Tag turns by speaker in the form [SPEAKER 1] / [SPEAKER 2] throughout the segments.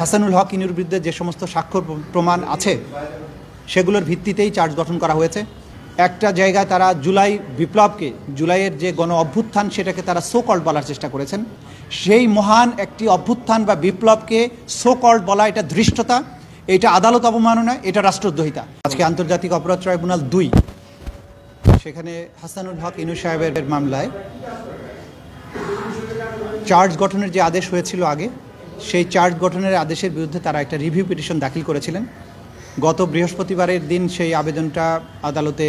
[SPEAKER 1] হাসানুল হক ইনুর বিরুদ্ধে যে সমস্ত স্বাক্ষর প্রমাণ আছে সেগুলোর ভিত্তিতেই চার্জ গঠন করা হয়েছে। একটা জায়গায় তারা জুলাই বিপ্লবকে, জুলাইয়ের যে গণ অভ্যুত্থান সেটাকে তারা সো কল্ড বলার চেষ্টা করেছেন। সেই মহান একটি অভ্যুত্থান বা বিপ্লবকে সো কল্ড বলা এটা ধৃষ্টতা, এটা আদালত অবমাননা, এটা রাষ্ট্রদ্রোহিতা। আজকে আন্তর্জাতিক অপরাধ ট্রাইব্যুনাল ২ সেখানে হাসানুল হক ইনু সাহেবের মামলায় চার্জ গঠনের যে আদেশ হয়েছিল আগে, সেই চার্জ গঠনের আদেশের বিরুদ্ধে তারা একটা রিভিউ পিটিশন দাখিল করেছিলেন। গত বৃহস্পতিবারের দিন সেই আবেদনটা আদালতে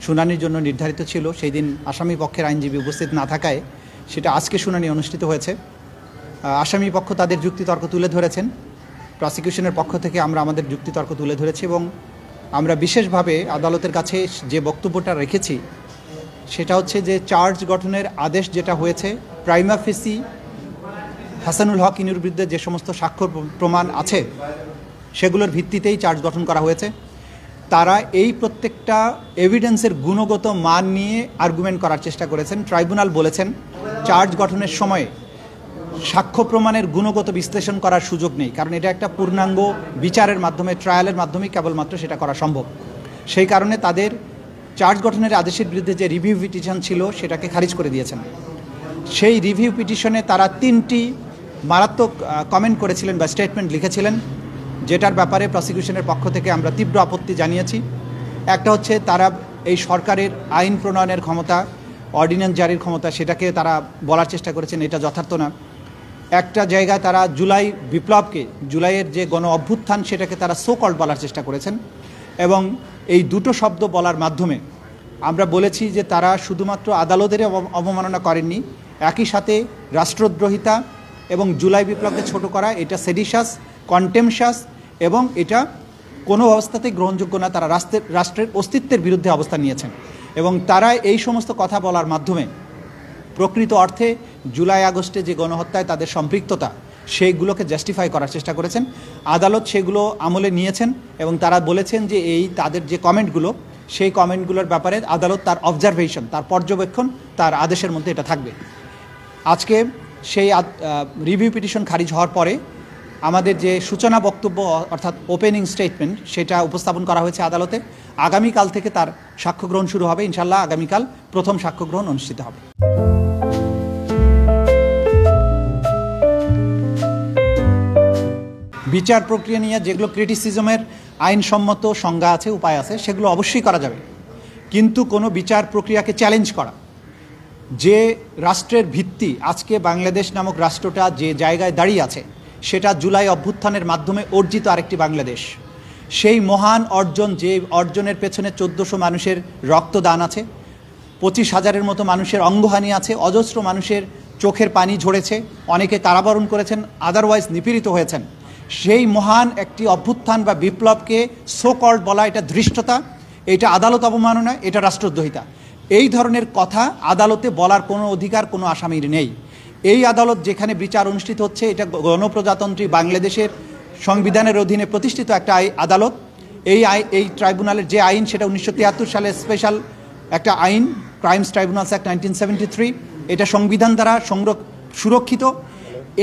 [SPEAKER 1] শুনানির জন্য নির্ধারিত ছিল। সেই দিন আসামি পক্ষের আইনজীবী উপস্থিত না থাকায় সেটা আজকে শুনানি অনুষ্ঠিত হয়েছে। আসামি পক্ষ তাদের যুক্তিতর্ক তুলে ধরেছেন, প্রসিকিউশনের পক্ষ থেকে আমরা আমাদের যুক্তিতর্ক তুলে ধরেছি এবং আমরা বিশেষভাবে আদালতের কাছে যে বক্তব্যটা রেখেছি সেটা হচ্ছে যে চার্জ গঠনের আদেশ যেটা হয়েছে, প্রাইমা ফেসি হাসানুল হক ইনুর বিরুদ্ধে যে সমস্ত স্বাক্ষর প্রমাণ আছে সেগুলোর ভিত্তিতেই চার্জ গঠন করা হয়েছে। তারা এই প্রত্যেকটা এভিডেন্সের গুণগত মান নিয়ে আর্গুমেন্ট করার চেষ্টা করেছেন। ট্রাইব্যুনাল বলেছেন চার্জ গঠনের সময়ে সাক্ষ্য প্রমাণের গুণগত বিশ্লেষণ করার সুযোগ নেই, কারণ এটা একটা পূর্ণাঙ্গ বিচারের মাধ্যমে, ট্রায়ালের মাধ্যমেই কেবলমাত্র সেটা করা সম্ভব। সেই কারণে তাদের চার্জ গঠনের আদেশের বিরুদ্ধে যে রিভিউ পিটিশন ছিল সেটাকে খারিজ করে দিয়েছেন। সেই রিভিউ পিটিশনে তারা ৩টি মারাত্মক কমেন্ট করেছিলেন বা স্টেটমেন্ট লিখেছিলেন, যেটার ব্যাপারে প্রসিকিউশনের পক্ষ থেকে আমরা তীব্র আপত্তি জানিয়েছি। একটা হচ্ছে তারা এই সরকারের আইন প্রণয়নের ক্ষমতা, অর্ডিন্যান্স জারির ক্ষমতা, সেটাকে তারা বলার চেষ্টা করেছেন এটা যথার্থ না। একটা জায়গায় তারা জুলাই বিপ্লবকে, জুলাইয়ের যে গণ অভ্যুত্থান সেটাকে তারা সো কল্ড বলার চেষ্টা করেছেন এবং এই দুটো শব্দ বলার মাধ্যমে আমরা বলেছি যে তারা শুধুমাত্র আদালতের অবমাননা করেননি, একই সাথে রাষ্ট্রদ্রোহিতা এবং জুলাই বিপ্লবকে ছোট করা, এটা সেডিশাস, কন্টেমশাস এবং এটা কোনো অবস্থাতেই গ্রহণযোগ্য না। তারা রাষ্ট্রের অস্তিত্বের বিরুদ্ধে অবস্থান নিয়েছেন এবং তারা এই সমস্ত কথা বলার মাধ্যমে প্রকৃত অর্থে জুলাই আগস্টে যে গণহত্যায় তাদের সম্পৃক্ততা সেইগুলোকে জাস্টিফাই করার চেষ্টা করেছেন। আদালত সেগুলো আমলে নিয়েছেন এবং তারা বলেছেন যে এই তাদের যে কমেন্টগুলো, সেই কমেন্টগুলোর ব্যাপারে আদালত তার অবজারভেশন, তার পর্যবেক্ষণ, তার আদেশের মধ্যে এটা থাকবে। আজকে সেই রিভিউ পিটিশন খারিজ হওয়ার পরে আমাদের যে সূচনা বক্তব্য অর্থাৎ ওপেনিং স্টেটমেন্ট সেটা উপস্থাপন করা হয়েছে আদালতে। আগামীকাল থেকে তার সাক্ষ্য গ্রহণ শুরু হবে। ইনশাল্লাহ আগামীকাল প্রথম সাক্ষ্য গ্রহণ অনুষ্ঠিত হবে। বিচার প্রক্রিয়া নিয়ে যেগুলো ক্রিটিসিজমের আইনসম্মত সংজ্ঞা আছে, উপায় আছে, সেগুলো অবশ্যই করা যাবে, কিন্তু কোনো বিচার প্রক্রিয়াকে চ্যালেঞ্জ করা, যে রাষ্ট্রের ভিত্তি আজকে বাংলাদেশ নামক রাষ্ট্রটা যে জায়গায় দাঁড়িয়ে আছে সেটা জুলাই অভ্যুত্থানের মাধ্যমে অর্জিত আরেকটি বাংলাদেশ। সেই মহান অর্জন, যে অর্জনের পেছনে 1400 মানুষের রক্তদান আছে, 25,000-এর মতো মানুষের অঙ্গহানি আছে, অজস্র মানুষের চোখের পানি ঝরেছে, অনেকে কারাবরণ করেছেন, আদারওয়াইজ নিপীড়িত হয়েছেন। সেই মহান একটি অভ্যুত্থান বা বিপ্লবকে সো কল্ড বলা এটা ধৃষ্টতা, এটা আদালত অবমাননা, এটা রাষ্ট্রদ্রোহিতা। এই ধরনের কথা আদালতে বলার কোনো অধিকার কোনো আসামির নেই। এই আদালত যেখানে বিচার অনুষ্ঠিত হচ্ছে এটা গণপ্রজাতন্ত্রী বাংলাদেশের সংবিধানের অধীনে প্রতিষ্ঠিত একটা আদালত। এই ট্রাইব্যুনালের যে আইন সেটা 1973 সালে স্পেশাল একটা আইন, ক্রাইমস ট্রাইব্যুনালস অ্যাক্ট 1973, এটা সংবিধান দ্বারা সুরক্ষিত।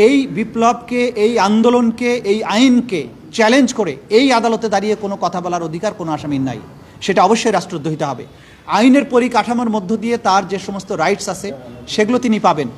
[SPEAKER 1] এই বিপ্লবকে, এই আন্দোলনকে, এই আইনকে চ্যালেঞ্জ করে এই আদালতে দাঁড়িয়ে কোনো কথা বলার অধিকার কোনো আসামির নাই, সেটা অবশ্যই রাষ্ট্রদ্রোহিতা হবে। আইনের পরিকাঠামোর মধ্য দিয়ে তার যে সমস্ত রাইটস আছে সেগুলো তিনি পাবেন।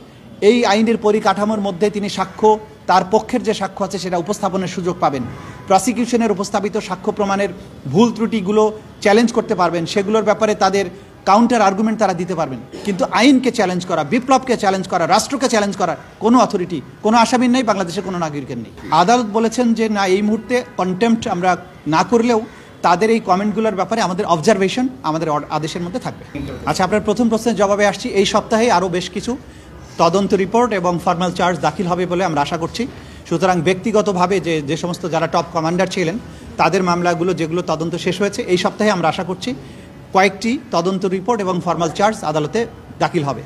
[SPEAKER 1] এই আইনের পরিকাঠামোর মধ্যে তিনি সাক্ষ্য, তার পক্ষের যে সাক্ষ্য আছে সেটা উপস্থাপনের সুযোগ পাবেন। প্রসিকিউশনের উপস্থাপিত সাক্ষ্য প্রমাণের ভুল ত্রুটিগুলো চ্যালেঞ্জ করতে পারবেন, সেগুলোর ব্যাপারে তাদের কাউন্টার আর্গুমেন্ট তারা দিতে পারবেন। কিন্তু আইনকে চ্যালেঞ্জ করা, বিপ্লবকে চ্যালেঞ্জ করা, রাষ্ট্রকে চ্যালেঞ্জ করার কোনো অথরিটি কোনো আসামির নেই, বাংলাদেশের কোনো নাগরিকের নেই। আদালত বলেছেন যে না, এই মুহূর্তে কন্টেম্পট আমরা না করলেও তাদের এই কমেন্টগুলোর ব্যাপারে আমাদের অবজারভেশন আমাদের আদেশের মধ্যে থাকবে। আচ্ছা, আপনার প্রথম প্রশ্নের জবাবে আসছি। এই সপ্তাহে আরও বেশ কিছু তদন্ত রিপোর্ট এবং ফর্মাল চার্জ দাখিল হবে বলে আমরা আশা করছি। সুতরাং ব্যক্তিগতভাবে যে সমস্ত যারা টপ কমান্ডার ছিলেন তাদের মামলাগুলো যেগুলো তদন্ত শেষ হয়েছে, এই সপ্তাহে আমরা আশা করছি কয়েকটি তদন্ত রিপোর্ট এবং ফর্মাল চার্জ আদালতে দাখিল হবে।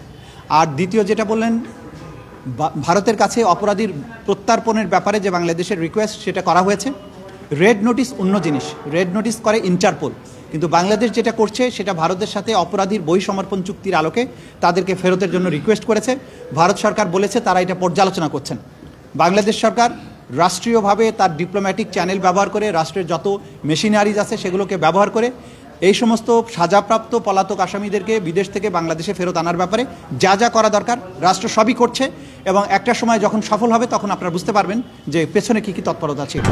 [SPEAKER 1] আর দ্বিতীয় যেটা বললেন, ভারতের কাছে অপরাধীর প্রত্যার্পণের ব্যাপারে যে বাংলাদেশের রিকোয়েস্ট সেটা করা হয়েছে। রেড নোটিশ অন্য জিনিস, রেড নোটিশ করে ইন্টারপোল, কিন্তু বাংলাদেশ যেটা করছে সেটা ভারতের সাথে অপরাধীর বহিঃসমর্পণ চুক্তির আলোকে তাদেরকে ফেরতের জন্য রিকোয়েস্ট করেছে। ভারত সরকার বলেছে তারা এটা পর্যালোচনা করছেন। বাংলাদেশ সরকার রাষ্ট্রীয়ভাবে তার ডিপ্লোম্যাটিক চ্যানেল ব্যবহার করে, রাষ্ট্রের যত মেশিনারিজ আছে সেগুলোকে ব্যবহার করে এই সমস্ত সাজাপ্রাপ্ত পলাতক আসামিদেরকে বিদেশ থেকে বাংলাদেশে ফেরত আনার ব্যাপারে যা যা করা দরকার রাষ্ট্র সবই করছে, এবং একটা সময় যখন সফল হবে তখন আপনারা বুঝতে পারবেন যে পেছনে কী কী তৎপরতা ছিল।